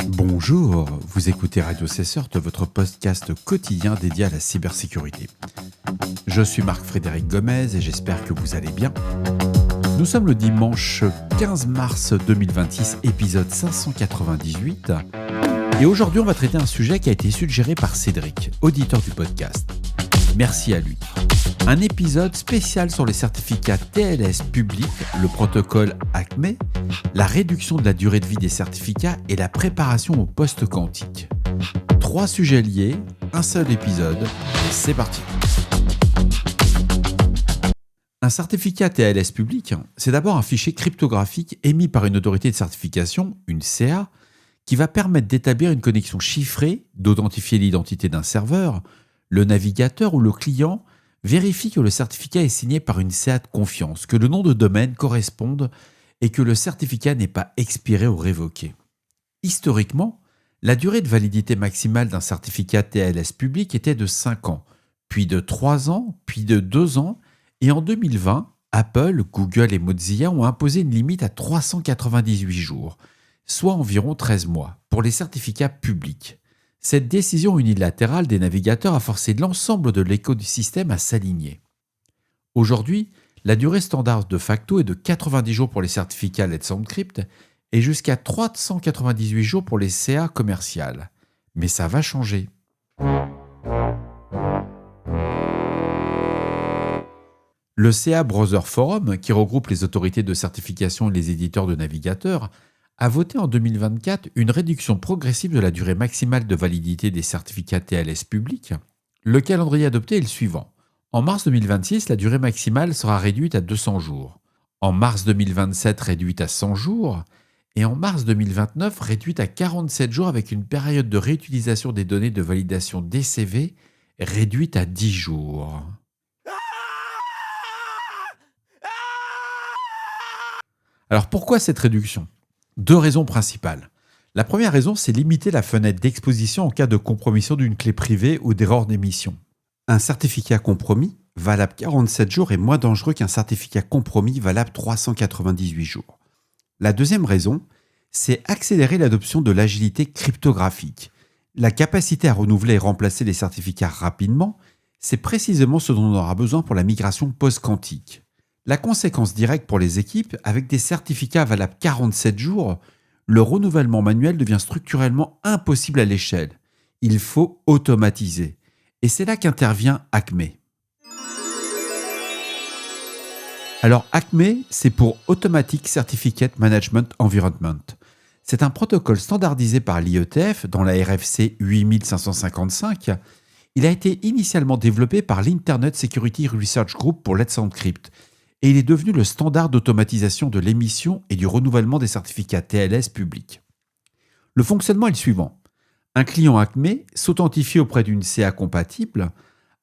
Bonjour, vous écoutez Radio Cesseur, votre podcast quotidien dédié à la cybersécurité. Je suis Marc-Frédéric Gomez et j'espère que vous allez bien. Nous sommes le dimanche 15 mars 2026, épisode 598. Et aujourd'hui, on va traiter un sujet qui a été suggéré par Cédric, auditeur du podcast. Merci à lui. Un épisode spécial sur les certificats TLS publics, le protocole ACME, la réduction de la durée de vie des certificats et la préparation au poste quantique. 3 sujets liés, un seul épisode, et c'est parti. Un certificat TLS public, c'est d'abord un fichier cryptographique émis par une autorité de certification, une CA, qui va permettre d'établir une connexion chiffrée, d'authentifier l'identité d'un serveur. Le navigateur ou le client vérifie que le certificat est signé par une CA de confiance, que le nom de domaine corresponde et que le certificat n'est pas expiré ou révoqué. Historiquement, la durée de validité maximale d'un certificat TLS public était de 5 ans, puis de 3 ans, puis de 2 ans, et en 2020, Apple, Google et Mozilla ont imposé une limite à 398 jours, soit environ 13 mois, pour les certificats publics. Cette décision unilatérale des navigateurs a forcé l'ensemble de l'écosystème à s'aligner. Aujourd'hui, la durée standard de facto est de 90 jours pour les certificats Let's Encrypt et jusqu'à 398 jours pour les CA commerciales. Mais ça va changer. Le CA Browser Forum, qui regroupe les autorités de certification et les éditeurs de navigateurs, a voté en 2024 une réduction progressive de la durée maximale de validité des certificats TLS publics. Le calendrier adopté est le suivant. En mars 2026, la durée maximale sera réduite à 200 jours. En mars 2027, réduite à 100 jours. Et en mars 2029, réduite à 47 jours avec une période de réutilisation des données de validation DCV réduite à 10 jours. Alors pourquoi cette réduction ? 2 raisons principales. La première raison, c'est limiter la fenêtre d'exposition en cas de compromission d'une clé privée ou d'erreur d'émission. Un certificat compromis, valable 47 jours, est moins dangereux qu'un certificat compromis valable 398 jours. La deuxième raison, c'est accélérer l'adoption de l'agilité cryptographique. La capacité à renouveler et remplacer les certificats rapidement, c'est précisément ce dont on aura besoin pour la migration post-quantique. La conséquence directe pour les équipes, avec des certificats valables 47 jours, le renouvellement manuel devient structurellement impossible à l'échelle. Il faut automatiser. Et c'est là qu'intervient ACME. Alors ACME, c'est pour Automatic Certificate Management Environment. C'est un protocole standardisé par l'IETF dans la RFC 8555. Il a été initialement développé par l'Internet Security Research Group pour Let's Encrypt, et il est devenu le standard d'automatisation de l'émission et du renouvellement des certificats TLS publics. Le fonctionnement est le suivant. Un client ACME s'authentifie auprès d'une CA compatible,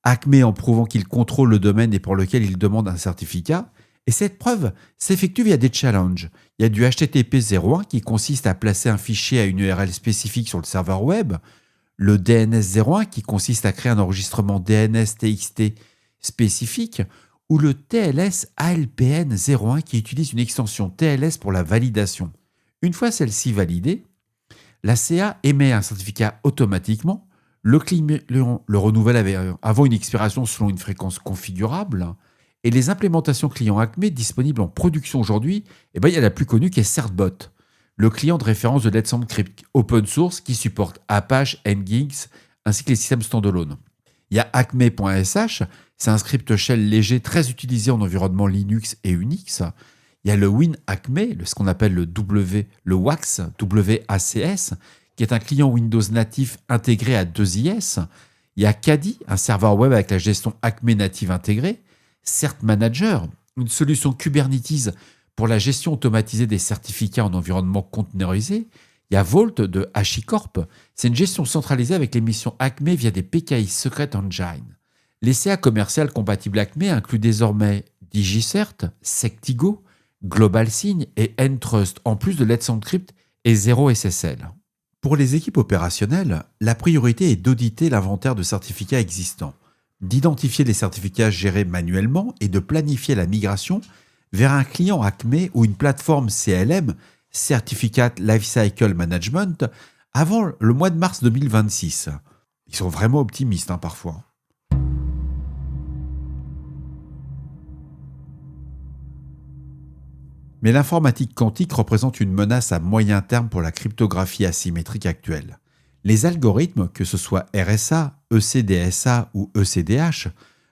ACME en prouvant qu'il contrôle le domaine et pour lequel il demande un certificat, et cette preuve s'effectue via des challenges. Il y a du HTTP 01 qui consiste à placer un fichier à une URL spécifique sur le serveur web, le DNS 01 qui consiste à créer un enregistrement DNS TXT spécifique, ou le TLS ALPN 01 qui utilise une extension TLS pour la validation. Une fois celle-ci validée, la CA émet un certificat automatiquement, le client le renouvelle avant une expiration selon une fréquence configurable, et les implémentations client ACME disponibles en production aujourd'hui, il y a la plus connue qui est Certbot, le client de référence de Let's Encrypt open source qui supporte Apache, Nginx, ainsi que les systèmes standalone. Il y a acme.sh, c'est un script shell léger très utilisé en environnement Linux et Unix. Il y a le WinACME, ce qu'on appelle le WACS, WACS, qui est un client Windows natif intégré à 2IS. Il y a Kadi, un serveur web avec la gestion ACME native intégrée. CertManager, une solution Kubernetes pour la gestion automatisée des certificats en environnement containerisé. Il y a Vault de HashiCorp, c'est une gestion centralisée avec l'émission ACME via des PKI Secret Engine. Les CA commerciales compatibles ACME incluent désormais DigiCert, Sectigo, GlobalSign et Ntrust, en plus de Let's Encrypt et Zero SSL. Pour les équipes opérationnelles, la priorité est d'auditer l'inventaire de certificats existants, d'identifier les certificats gérés manuellement et de planifier la migration vers un client ACME ou une plateforme CLM Certificate Lifecycle Management, avant le mois de mars 2026. Ils sont vraiment optimistes parfois. Mais l'informatique quantique représente une menace à moyen terme pour la cryptographie asymétrique actuelle. Les algorithmes, que ce soit RSA, ECDSA ou ECDH,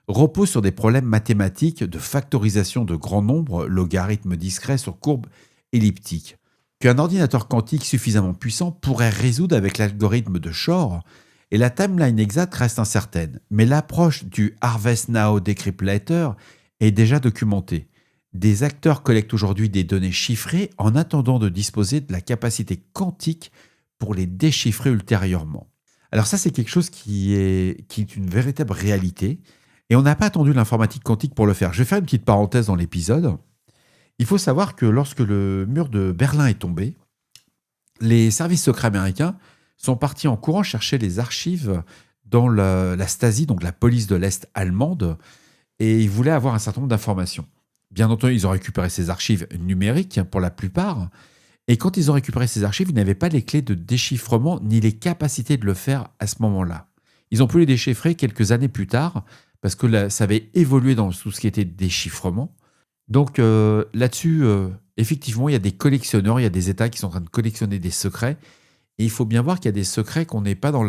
reposent sur des problèmes mathématiques de factorisation de grands nombres, logarithmes discrets sur courbes elliptiques, qu'un ordinateur quantique suffisamment puissant pourrait résoudre avec l'algorithme de Shor, et la timeline exacte reste incertaine. Mais l'approche du Harvest Now Decrypt Later est déjà documentée. Des acteurs collectent aujourd'hui des données chiffrées en attendant de disposer de la capacité quantique pour les déchiffrer ultérieurement. Alors ça, c'est quelque chose qui est une véritable réalité, et on n'a pas attendu l'informatique quantique pour le faire. Je vais faire une petite parenthèse dans l'épisode. Il faut savoir que lorsque le mur de Berlin est tombé, les services secrets américains sont partis en courant chercher les archives dans la Stasi, donc la police de l'Est allemande, et ils voulaient avoir un certain nombre d'informations. Bien entendu, ils ont récupéré ces archives numériques pour la plupart, et quand ils ont récupéré ces archives, ils n'avaient pas les clés de déchiffrement ni les capacités de le faire à ce moment-là. Ils ont pu les déchiffrer quelques années plus tard, parce que ça avait évolué dans tout ce qui était déchiffrement. Donc là-dessus, effectivement, il y a des collectionneurs, il y a des États qui sont en train de collectionner des secrets, et il faut bien voir qu'il y a des secrets qu'on n'est pas dans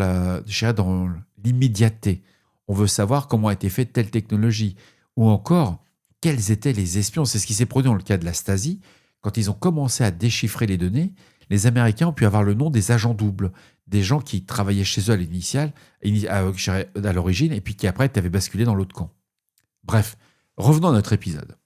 l'immédiateté. On veut savoir comment a été faite telle technologie, ou encore quels étaient les espions. C'est ce qui s'est produit dans le cas de la Stasi. Quand ils ont commencé à déchiffrer les données, les Américains ont pu avoir le nom des agents doubles, des gens qui travaillaient chez eux à l'origine, et puis qui après avaient basculé dans l'autre camp. Bref, revenons à notre épisode.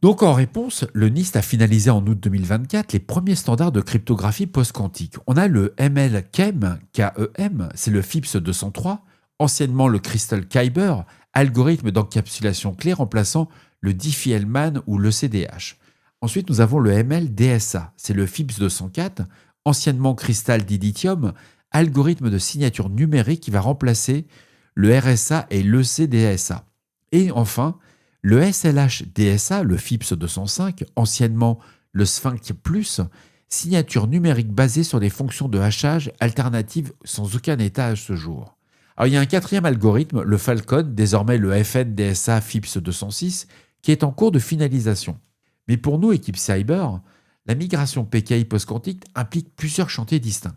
Donc en réponse, le NIST a finalisé en août 2024 les premiers standards de cryptographie post-quantique. On a le ML-KEM, K-E-M, c'est le FIPS 203, anciennement le Crystal Kyber, algorithme d'encapsulation clé remplaçant le Diffie-Hellman ou le CDH. Ensuite, nous avons le ML-DSA, c'est le FIPS 204, anciennement Crystal Dilithium, algorithme de signature numérique qui va remplacer le RSA et l'ECDSA. Et enfin, le SLH-DSA, le FIPS 205, anciennement le Sphinx Plus, signature numérique basée sur des fonctions de hachage alternatives sans aucun état à ce jour. Alors, il y a un quatrième algorithme, le Falcon, désormais le FN-DSA FIPS 206, qui est en cours de finalisation. Mais pour nous, équipe Cyber, la migration PKI post-quantique implique plusieurs chantiers distincts.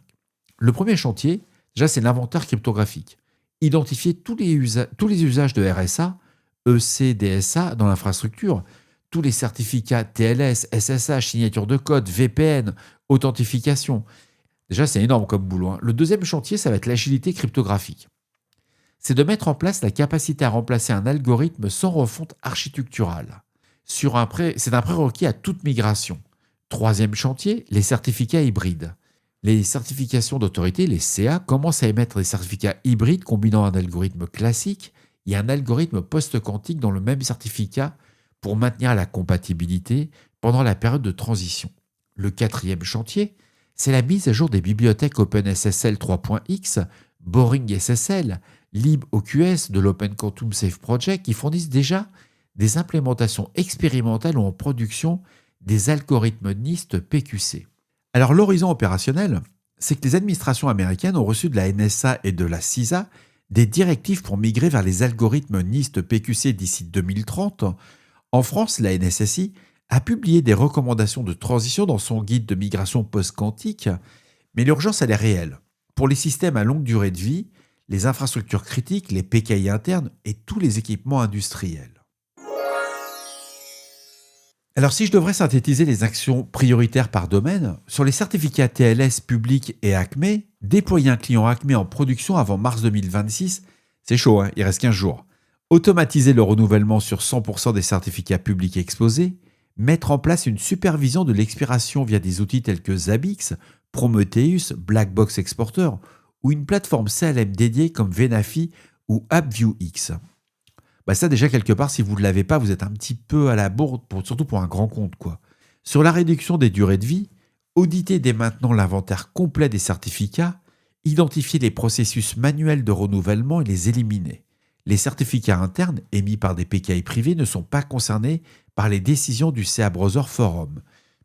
Le premier chantier, déjà, c'est l'inventaire cryptographique. Identifier tous les usages de RSA, ECDSA dans l'infrastructure, tous les certificats TLS, SSH, signature de code, VPN, authentification. Déjà, c'est énorme comme boulot. Le deuxième chantier, ça va être l'agilité cryptographique. C'est de mettre en place la capacité à remplacer un algorithme sans refonte architecturale. C'est un prérequis à toute migration. Troisième chantier, les certificats hybrides. Les certifications d'autorité, les CA, commencent à émettre des certificats hybrides combinant un algorithme classique et un algorithme post-quantique dans le même certificat pour maintenir la compatibilité pendant la période de transition. Le quatrième chantier, c'est la mise à jour des bibliothèques OpenSSL 3.x, Boring SSL, libOQS de l'Open Quantum Safe Project qui fournissent déjà des implémentations expérimentales ou en production des algorithmes NIST PQC. Alors l'horizon opérationnel, c'est que les administrations américaines ont reçu de la NSA et de la CISA des directives pour migrer vers les algorithmes NIST PQC d'ici 2030. En France, la NSSI a publié des recommandations de transition dans son guide de migration post-quantique, mais l'urgence elle est réelle. Pour les systèmes à longue durée de vie, les infrastructures critiques, les PKI internes et tous les équipements industriels. Alors si je devrais synthétiser les actions prioritaires par domaine, sur les certificats TLS publics et ACME, déployer un client ACME en production avant mars 2026, c'est chaud, il reste 15 jours. Automatiser le renouvellement sur 100% des certificats publics exposés, mettre en place une supervision de l'expiration via des outils tels que Zabbix, Prometheus, Blackbox Exporter ou une plateforme CLM dédiée comme Venafi ou AppViewX. Ça déjà quelque part, si vous ne l'avez pas, vous êtes un petit peu à la bourre, surtout pour un grand compte, quoi. Sur la réduction des durées de vie, auditez dès maintenant l'inventaire complet des certificats, identifier les processus manuels de renouvellement et les éliminer. Les certificats internes émis par des PKI privés ne sont pas concernés par les décisions du CA Browser Forum.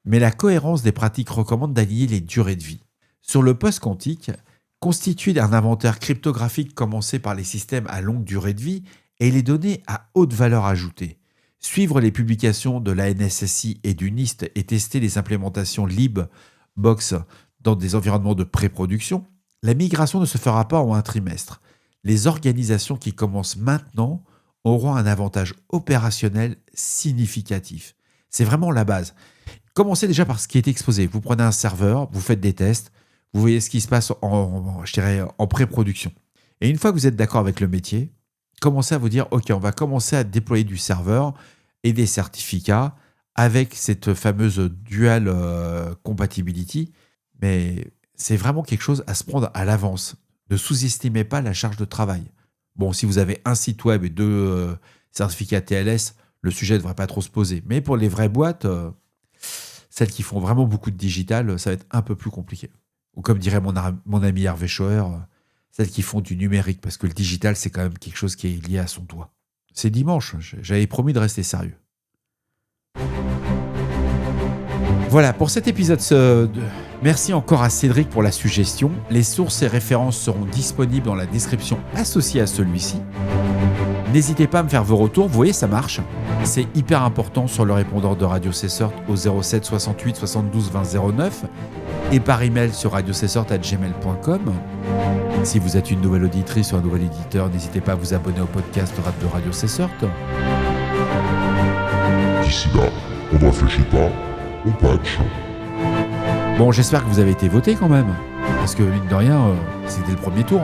Mais la cohérence des pratiques recommande d'aligner les durées de vie. Sur le post-quantique, constituer un inventaire cryptographique commencé par les systèmes à longue durée de vie et les données à haute valeur ajoutée. Suivre les publications de l'ANSSI et du NIST et tester les implémentations LibBox dans des environnements de pré-production, la migration ne se fera pas en un trimestre. Les organisations qui commencent maintenant auront un avantage opérationnel significatif. C'est vraiment la base. Commencez déjà par ce qui est exposé. Vous prenez un serveur, vous faites des tests, vous voyez ce qui se passe en pré-production. Et une fois que vous êtes d'accord avec le métier, commencez à vous dire, OK, on va commencer à déployer du serveur et des certificats avec cette fameuse dual compatibility. Mais c'est vraiment quelque chose à se prendre à l'avance. Ne sous-estimez pas la charge de travail. Bon, si vous avez un site web et 2 certificats TLS, le sujet ne devrait pas trop se poser. Mais pour les vraies boîtes, celles qui font vraiment beaucoup de digital, ça va être un peu plus compliqué. Ou comme dirait mon ami Hervé Schauer, celles qui font du numérique, parce que le digital, c'est quand même quelque chose qui est lié à son doigt. C'est dimanche, j'avais promis de rester sérieux. Voilà, pour cet épisode, merci encore à Cédric pour la suggestion. Les sources et références seront disponibles dans la description associée à celui-ci. N'hésitez pas à me faire vos retours, vous voyez, ça marche. C'est hyper important sur le répondeur de Radio Cessort au 07 68 72 20 09 et par email sur radiocessort@gmail.com. Si vous êtes une nouvelle auditrice ou un nouvel éditeur, n'hésitez pas à vous abonner au podcast de Radio Cessort. D'ici là, on ne réfléchit pas, on patch. Bon, j'espère que vous avez été voté quand même, parce que mine de rien, c'était le premier tour.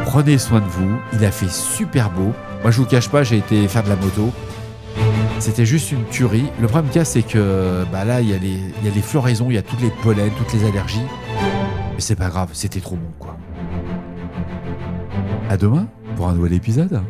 Prenez soin de vous, il a fait super beau. Moi, je vous cache pas, j'ai été faire de la moto. C'était juste une tuerie. Le problème qu'il y a, c'est que là, il y a les floraisons, il y a toutes les pollens, toutes les allergies. Mais c'est pas grave, c'était trop bon, quoi. À demain pour un nouvel épisode.